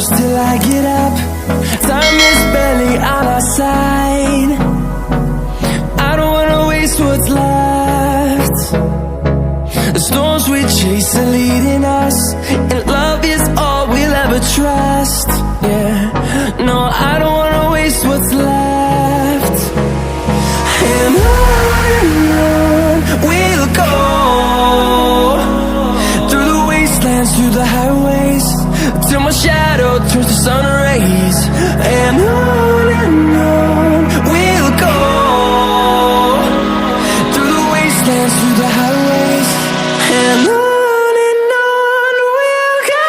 close till I get up. Time is barely on our side. I don't wanna waste what's left. The storms we chase are leading us, and love is all we'll ever trust. Yeah, no, I don't wanna waste what's left. And on we'll go, through the wastelands, through the highways, till my shadow turns to sun rays. And on we'll go, through the wastelands, through the highways, and on we'll go.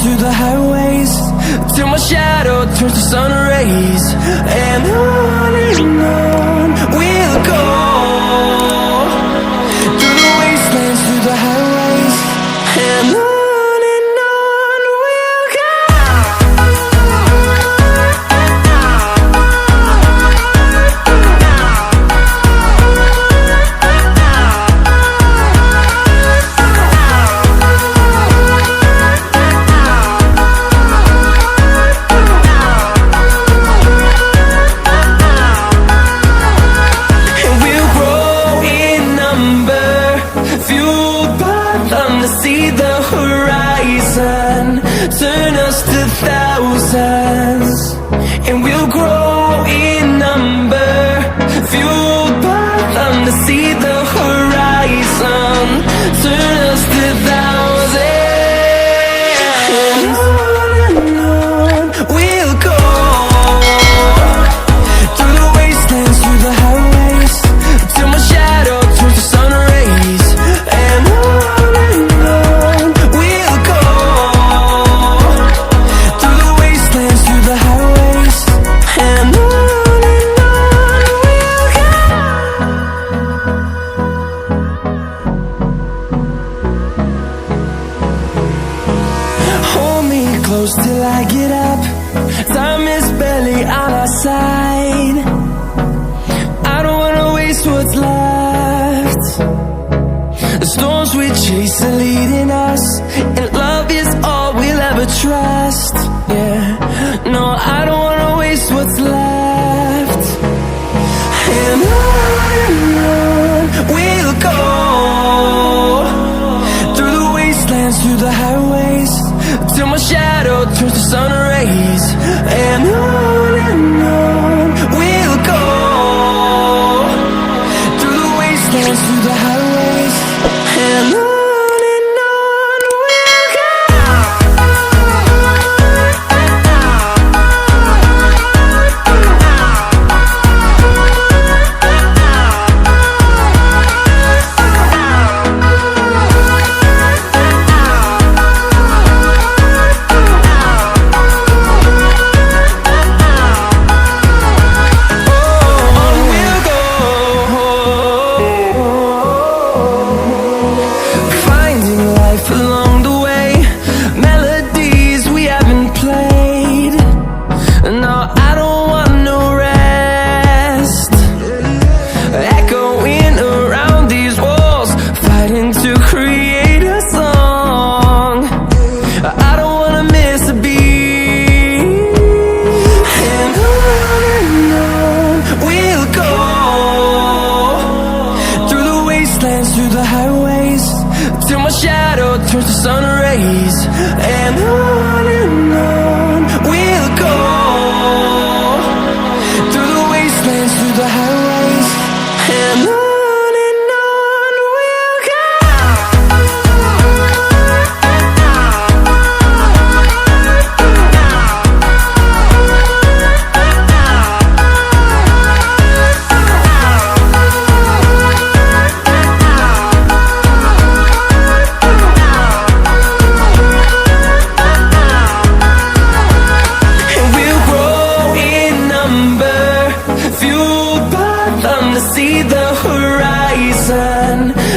Through the highways, till my shadow turns to sun rays. And on we'll go, through the wastelands, through the highways, and on we'll go. See the horizon, turn us to thousands, and we'll grow in number, fueled by them to see the horizon, turn us to thousands. And on we'll go, through the wastelands, through the highways, till my shadow turns to sun rays. And close till I get up. Time is barely on our side. I don't wanna waste what's left. The storms we chase are leading us, and love is all we'll ever trust. Yeah, no, I don't wanna waste what's left. And on we'll go, through the wastelands, through the highways, till my shadow turns to sun rays. And on we'll go, through the wastelands, through the highways, and on. turns to sun rays, and on we'll go through the wastelands, through the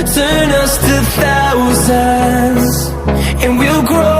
turn us to thousands, and we'll grow